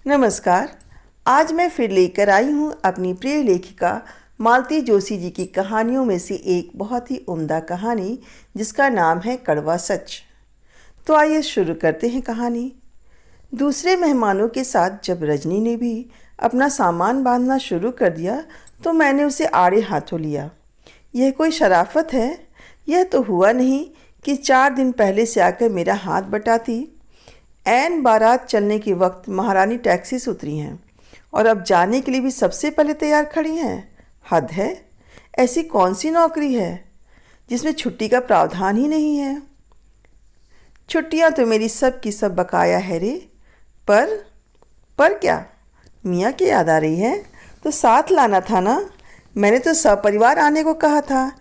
नमस्कार। आज मैं फिर लेकर आई हूँ अपनी प्रिय लेखिका मालती जोशी जी की कहानियों में से एक बहुत ही उम्दा कहानी जिसका नाम है कड़वा सच। तो आइए शुरू करते हैं कहानी। दूसरे मेहमानों के साथ जब रजनी ने भी अपना सामान बांधना शुरू कर दिया तो मैंने उसे आड़े हाथों लिया। यह कोई शराफत है? यह तो हुआ नहीं कि 4 दिन पहले से आकर मेरा हाथ बटाती। ऐन बारात चलने के वक्त महारानी टैक्सी से उतरी हैं और अब जाने के लिए भी सबसे पहले तैयार खड़ी हैं। हद है। ऐसी कौन सी नौकरी है जिसमें छुट्टी का प्रावधान ही नहीं है? छुट्टियां तो मेरी सब की सब बकाया है रे। पर क्या? मियाँ की याद आ रही है तो साथ लाना था ना। मैंने तो सपरिवार आने को कहा था।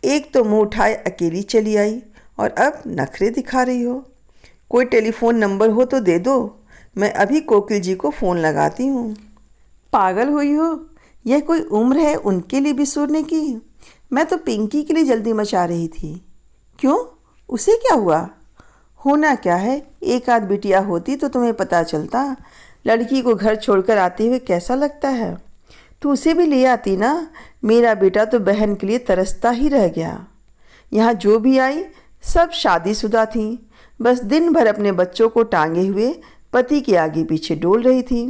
एक तो मुंह उठाए अकेली चली आई और अब नखरे दिखा रही हो। कोई टेलीफोन नंबर हो तो दे दो, मैं अभी कोकिल जी को फ़ोन लगाती हूँ। पागल हुई हो? यह कोई उम्र है उनके लिए भी सुनने की? मैं तो पिंकी के लिए जल्दी मचा रही थी। क्यों? उसे क्या हुआ? होना क्या है, एक आध बिटिया होती तो तुम्हें पता चलता। लड़की को घर छोड़कर आते हुए कैसा लगता है। तो उसे भी ले आती ना। मेरा बेटा तो बहन के लिए तरसता ही रह गया। यहाँ जो भी आई सब शादीशुदा थीं, बस दिन भर अपने बच्चों को टांगे हुए पति के आगे पीछे डोल रही थी।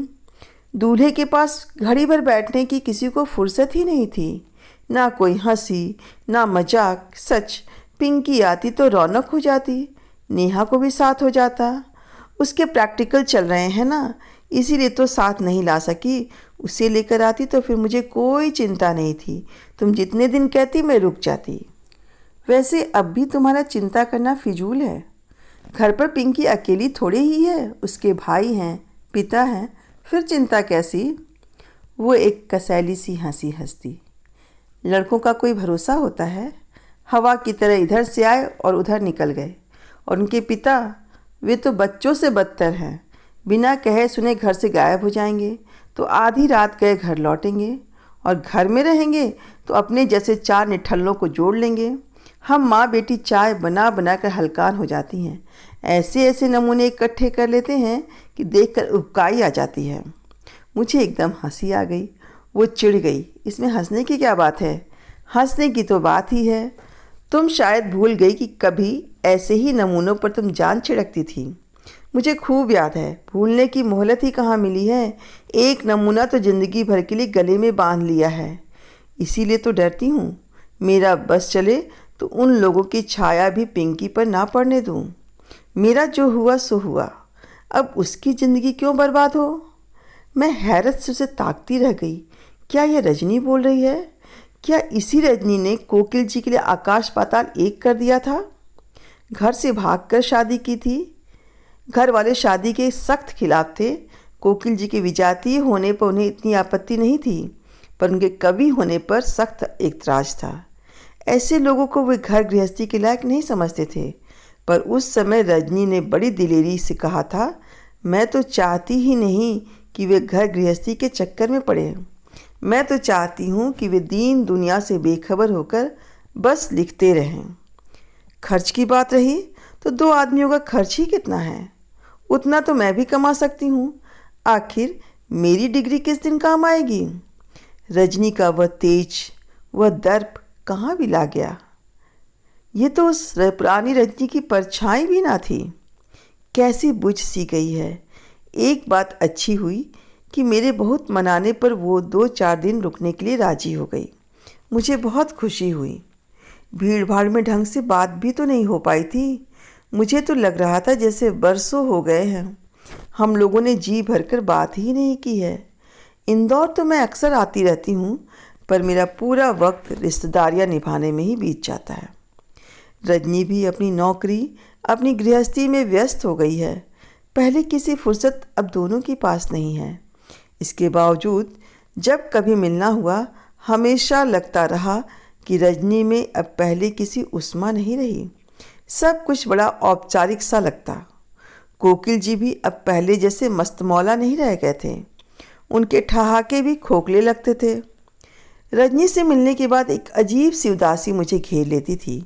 दूल्हे के पास घड़ी भर बैठने की किसी को फुर्सत ही नहीं थी। ना कोई हंसी ना मजाक। सच, पिंकी आती तो रौनक हो जाती, नेहा को भी साथ हो जाता। उसके प्रैक्टिकल चल रहे हैं ना, इसीलिए तो साथ नहीं ला सकी। उसे लेकर आती तो फिर मुझे कोई चिंता नहीं थी। तुम जितने दिन कहती मैं रुक जाती। वैसे अब भी तुम्हारा चिंता करना फिजूल है। घर पर पिंकी अकेली थोड़ी ही है, उसके भाई हैं, पिता हैं, फिर चिंता कैसी? वो एक कसैली सी हंसी हंसती। लड़कों का कोई भरोसा होता है? हवा की तरह इधर से आए और उधर निकल गए। और उनके पिता, वे तो बच्चों से बदतर हैं। बिना कहे सुने घर से गायब हो जाएंगे तो आधी रात गए घर लौटेंगे, और घर में रहेंगे तो अपने जैसे 4 निठल्लों को जोड़ लेंगे। हम माँ बेटी चाय बना बना कर हलकान हो जाती हैं। ऐसे ऐसे नमूने इकट्ठे कर लेते हैं कि देखकर उबकाई आ जाती है। मुझे एकदम हंसी आ गई। वो चिढ़ गई। इसमें हंसने की क्या बात है? हंसने की तो बात ही है। तुम शायद भूल गई कि कभी ऐसे ही नमूनों पर तुम जान छिड़कती थी। मुझे खूब याद है। भूलने की मोहलत ही कहाँ मिली है। एक नमूना तो ज़िंदगी भर के लिए गले में बांध लिया है। इसीलिए तो डरती हूँ मेरा बस चले तो उन लोगों की छाया भी पिंकी पर ना पड़ने दूँ। मेरा जो हुआ सो हुआ, अब उसकी ज़िंदगी क्यों बर्बाद हो? मैं हैरत से उसे ताकती रह गई। क्या यह रजनी बोल रही है? क्या इसी रजनी ने कोकिल जी के लिए आकाश पाताल एक कर दिया था? घर से भागकर शादी की थी। घर वाले शादी के सख्त खिलाफ थे। कोकिल जी के विजातीय होने पर उन्हें इतनी आपत्ति नहीं थी, पर उनके कवि होने पर सख्त ऐतराज था। ऐसे लोगों को वे घर गृहस्थी के लायक नहीं समझते थे। पर उस समय रजनी ने बड़ी दिलेरी से कहा था, मैं तो चाहती ही नहीं कि वे घर गृहस्थी के चक्कर में पड़े। मैं तो चाहती हूँ कि वे दीन दुनिया से बेखबर होकर बस लिखते रहें। खर्च की बात रही तो 2 आदमियों का खर्च ही कितना है? उतना तो मैं भी कमा सकती हूँ। आखिर मेरी डिग्री किस दिन काम आएगी? रजनी का वह तेज, वह दर्प कहाँ भी ला गया। ये तो उस पुरानी रजनी की परछाई भी ना थी। कैसी बुझ सी गई है। एक बात अच्छी हुई कि मेरे बहुत मनाने पर वो 2-4 दिन रुकने के लिए राजी हो गई। मुझे बहुत खुशी हुई। भीड़ भाड़ में ढंग से बात भी तो नहीं हो पाई थी। मुझे तो लग रहा था जैसे बरसों हो गए हैं हम लोगों ने जी भरकर बात ही नहीं की है। इंदौर तो मैं अक्सर आती रहती हूँ, पर मेरा पूरा वक्त रिश्तेदारियाँ निभाने में ही बीत जाता है। रजनी भी अपनी नौकरी, अपनी गृहस्थी में व्यस्त हो गई है। पहले किसी फुर्सत अब दोनों के पास नहीं है। इसके बावजूद जब कभी मिलना हुआ, हमेशा लगता रहा कि रजनी में अब पहले किसी उस्मा नहीं रही। सब कुछ बड़ा औपचारिक सा लगता। कोकिल जी भी अब पहले जैसे मस्तमौला नहीं रह गए थे। उनके ठहाके भी खोखले लगते थे। रजनी से मिलने के बाद एक अजीब सी उदासी मुझे घेर लेती थी।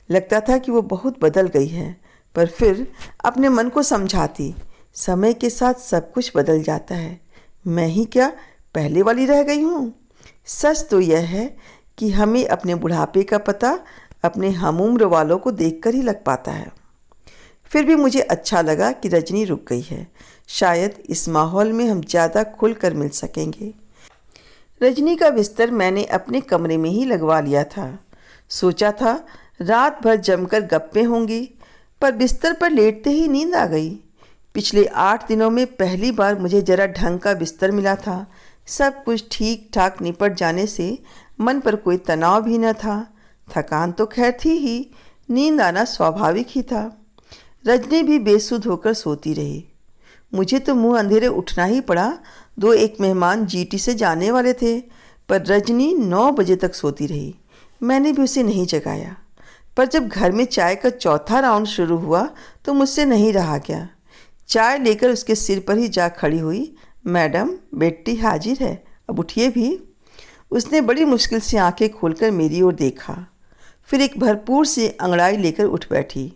लगता था कि वो बहुत बदल गई है, पर फिर अपने मन को समझाती समय के साथ सब कुछ बदल जाता है। मैं ही क्या पहले वाली रह गई हूँ? सच तो यह है कि हमें अपने बुढ़ापे का पता अपने हमउम्र वालों को देखकर ही लग पाता है। फिर भी मुझे अच्छा लगा कि रजनी रुक गई है। शायद इस माहौल में हम ज़्यादा खुलकर मिल सकेंगे। रजनी का बिस्तर मैंने अपने कमरे में ही लगवा लिया था। सोचा था रात भर जमकर गप्पें होंगी, पर बिस्तर पर लेटते ही नींद आ गई। पिछले 8 दिनों में पहली बार मुझे जरा ढंग का बिस्तर मिला था। सब कुछ ठीक ठाक निपट जाने से मन पर कोई तनाव भी न था। थकान तो खैर थी ही, नींद आना स्वाभाविक ही था। रजनी भी बेसुध होकर सोती रही। मुझे तो मुंह अंधेरे उठना ही पड़ा। एक मेहमान जीटी से जाने वाले थे, पर रजनी 9 बजे तक सोती रही। मैंने भी उसे नहीं जगाया, पर जब घर में चाय का चौथा राउंड शुरू हुआ तो मुझसे नहीं रहा गया। चाय लेकर उसके सिर पर ही जा खड़ी हुई। मैडम, बेटी हाजिर है, अब उठिए भी। उसने बड़ी मुश्किल से आंखें खोलकर मेरी ओर देखा, फिर एक भरपूर सी अंगड़ाई लेकर उठ बैठी।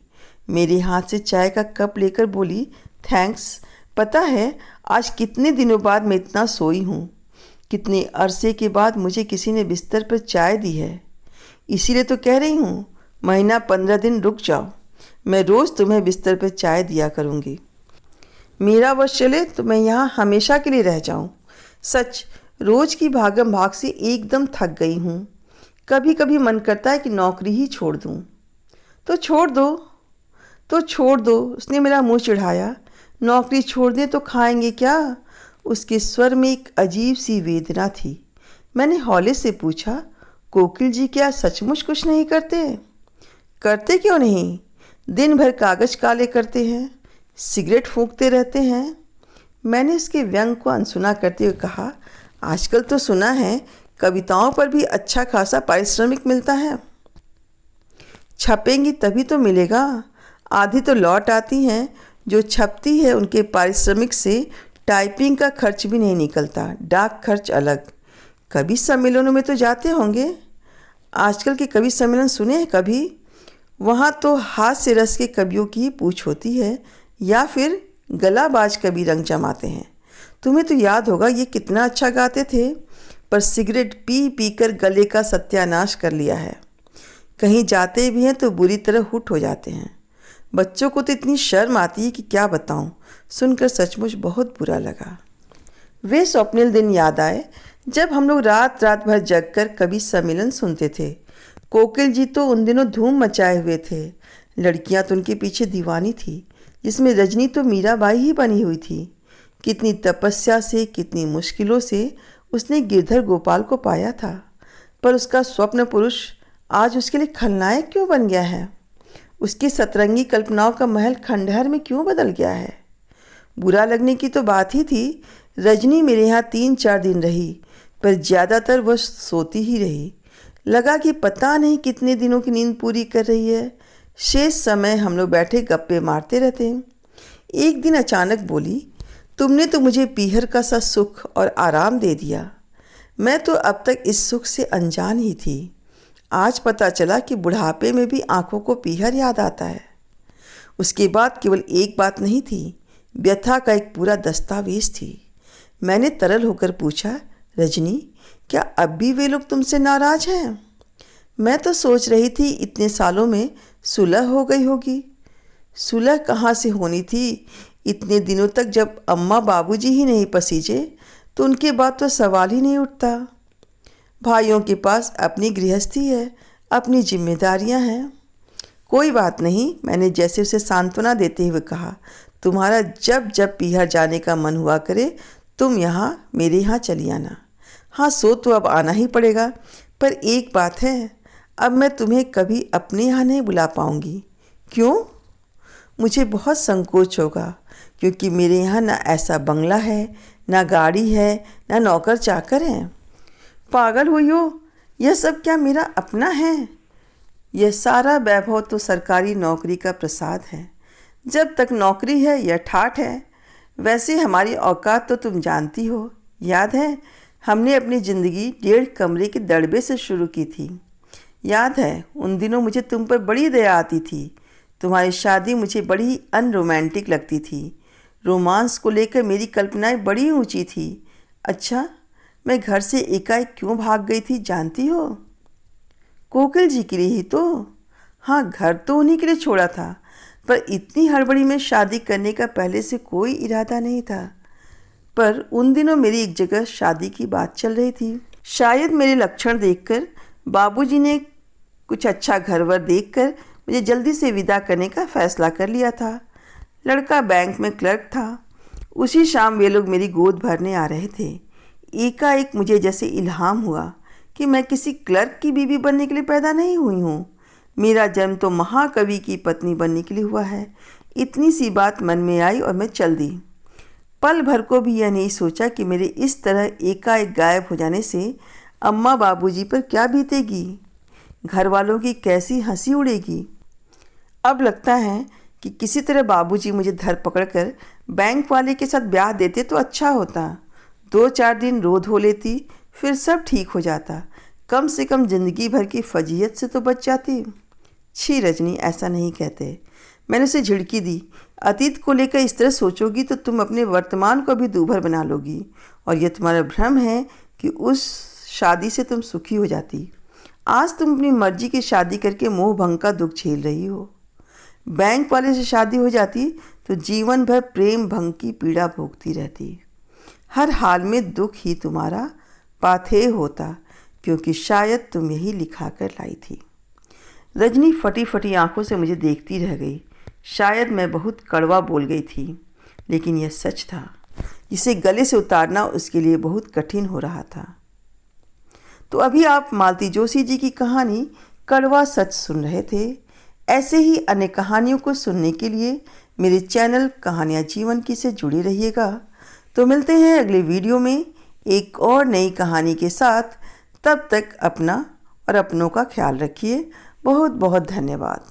मेरे हाथ से चाय का कप लेकर बोली, थैंक्स। पता है आज कितने दिनों बाद मैं इतना सोई हूँ। कितने अरसे के बाद मुझे किसी ने बिस्तर पर चाय दी है। इसीलिए तो कह रही हूँ महीना 15 दिन रुक जाओ, मैं रोज़ तुम्हें बिस्तर पर चाय दिया करूँगी। मेरा वश चले तो मैं यहाँ हमेशा के लिए रह जाऊँ। सच, रोज़ की भागम भाग से एकदम थक गई हूँ। कभी कभी मन करता है कि नौकरी ही छोड़ दूँ। तो छोड़ दो, तो छोड़ दो, उसने मेरा मुंह चिढ़ाया। नौकरी छोड़ दे तो खाएंगे क्या? उसके स्वर में एक अजीब सी वेदना थी। मैंने हौले से पूछा, कोकिल जी क्या सचमुच कुछ नहीं करते? करते क्यों नहीं? दिन भर कागज काले करते हैं, सिगरेट फूंकते रहते हैं। मैंने उसके व्यंग को अनसुना करते हुए कहा, आजकल तो सुना है कविताओं पर भी अच्छा खासा पारिश्रमिक मिलता है। छपेंगी तभी तो मिलेगा। आधी तो लौट आती हैं। जो छपती है उनके पारिश्रमिक से टाइपिंग का खर्च भी नहीं निकलता, डाक खर्च अलग। कवि सम्मेलनों में तो जाते होंगे। आजकल के कवि सम्मेलन सुने हैं कभी? वहाँ तो हाथ से रस के कवियों की ही पूछ होती है, या फिर गलाबाज कवि रंग जमाते हैं। तुम्हें तो याद होगा ये कितना अच्छा गाते थे, पर सिगरेट पी पी कर गले का सत्यानाश कर लिया है। कहीं जाते भी हैं तो बुरी तरह हुट हो जाते हैं। बच्चों को तो इतनी शर्म आती है कि क्या बताऊं। सुनकर सचमुच बहुत बुरा लगा। वे स्वप्निल दिन याद आए जब हम लोग रात रात भर जगकर कवि सम्मेलन सुनते थे। कोकिल जी तो उन दिनों धूम मचाए हुए थे। लड़कियां तो उनके पीछे दीवानी थी, जिसमें रजनी तो मीराबाई ही बनी हुई थी। कितनी तपस्या से, कितनी मुश्किलों से उसने गिरधर गोपाल को पाया था, पर उसका स्वप्न पुरुष आज उसके लिए खलनायक क्यों बन गया है? उसकी सतरंगी कल्पनाओं का महल खंडहर में क्यों बदल गया है? बुरा लगने की तो बात ही थी। रजनी मेरे यहाँ 3-4 दिन रही, पर ज़्यादातर वह सोती ही रही। लगा कि पता नहीं कितने दिनों की नींद पूरी कर रही है। शेष समय हम लोग बैठे गप्पे मारते रहते। एक दिन अचानक बोली, तुमने तो मुझे पीहर का सा सुख और आराम दे दिया। मैं तो अब तक इस सुख से अनजान ही थी। आज पता चला कि बुढ़ापे में भी आंखों को पीहर याद आता है। उसके बाद केवल एक बात नहीं थी, व्यथा का एक पूरा दस्तावेज थी। मैंने तरल होकर पूछा, रजनी, क्या अब भी वे लोग तुमसे नाराज़ हैं? मैं तो सोच रही थी इतने सालों में सुलह हो गई होगी। सुलह कहाँ से होनी थी? इतने दिनों तक जब अम्मा बाबूजी ही नहीं पसीजे तो उनके बाद तो सवाल ही नहीं उठता। भाइयों के पास अपनी गृहस्थी है, अपनी जिम्मेदारियां हैं। कोई बात नहीं, मैंने जैसे उसे सांत्वना देते हुए कहा, तुम्हारा जब जब पीहर जाने का मन हुआ करे तुम यहाँ मेरे यहाँ चली आना। हाँ, सो तो अब आना ही पड़ेगा, पर एक बात है, अब मैं तुम्हें कभी अपने यहाँ नहीं बुला पाऊँगी। क्यों? मुझे बहुत संकोच होगा, क्योंकि मेरे यहाँ ना ऐसा बंगला है, ना गाड़ी है, ना नौकर चाकर हैं। पागल हुई हो? यह सब क्या मेरा अपना है? यह सारा वैभव तो सरकारी नौकरी का प्रसाद है। जब तक नौकरी है यह ठाठ है। वैसे हमारी औकात तो तुम जानती हो। याद है हमने अपनी ज़िंदगी 1.5 कमरे के दड़बे से शुरू की थी। याद है उन दिनों मुझे तुम पर बड़ी दया आती थी। तुम्हारी शादी मुझे बड़ी अनरोमांटिक लगती थी। रोमांस को लेकर मेरी कल्पनाएं बड़ी ऊंची थी। अच्छा, मैं घर से एकाएक क्यों भाग गई थी जानती हो? कोकिल जी के लिए ही तो। हाँ, घर तो उन्हीं के लिए छोड़ा था, पर इतनी हड़बड़ी में शादी करने का पहले से कोई इरादा नहीं था। पर उन दिनों मेरी एक जगह शादी की बात चल रही थी। शायद मेरे लक्षण देखकर बाबूजी ने कुछ अच्छा घरवर देखकर मुझे जल्दी से विदा करने का फैसला कर लिया था। लड़का बैंक में क्लर्क था। उसी शाम वे लोग मेरी गोद भरने आ रहे थे। एकाएक मुझे जैसे इल्हाम हुआ कि मैं किसी क्लर्क की बीवी बनने के लिए पैदा नहीं हुई हूँ। मेरा जन्म तो महाकवि की पत्नी बनने के लिए हुआ है। इतनी सी बात मन में आई और मैं चल दी। पल भर को भी यह नहीं सोचा कि मेरे इस तरह एकाएक गायब हो जाने से अम्मा बाबूजी पर क्या बीतेगी, घर वालों की कैसी हंसी उड़ेगी। अब लगता है कि किसी तरह बाबूजी मुझे धर पकड़कर बैंक वाले के साथ ब्याह देते तो अच्छा होता। 2-4 दिन रो धो लेती, फिर सब ठीक हो जाता। कम से कम जिंदगी भर की फजीयत से तो बच जाती। छी रजनी, ऐसा नहीं कहते। मैंने उसे झिड़की दी। अतीत को लेकर इस तरह सोचोगी तो तुम अपने वर्तमान को भी दूभर बना लोगी, और यह तुम्हारा भ्रम है कि उस शादी से तुम सुखी हो जाती। आज तुम अपनी मर्जी की शादी करके मोह भंग का दुख झेल रही हो। बैंक वाले से शादी हो जाती तो जीवन भर प्रेम भंग की पीड़ा भोगती रहती। हर हाल में दुख ही तुम्हारा पाथेय होता, क्योंकि शायद तुम यही लिखा कर लाई थी। रजनी फटी फटी आंखों से मुझे देखती रह गई। शायद मैं बहुत कड़वा बोल गई थी, लेकिन यह सच था जिसे गले से उतारना उसके लिए बहुत कठिन हो रहा था। तो अभी आप मालती जोशी जी की कहानी कड़वा सच सुन रहे थे। ऐसे ही अन्य कहानियों को सुनने के लिए मेरे चैनल कहानियाँ जीवन की से जुड़े रहिएगा। तो मिलते हैं अगले वीडियो में एक और नई कहानी के साथ। तब तक अपना और अपनों का ख्याल रखिए। बहुत बहुत धन्यवाद।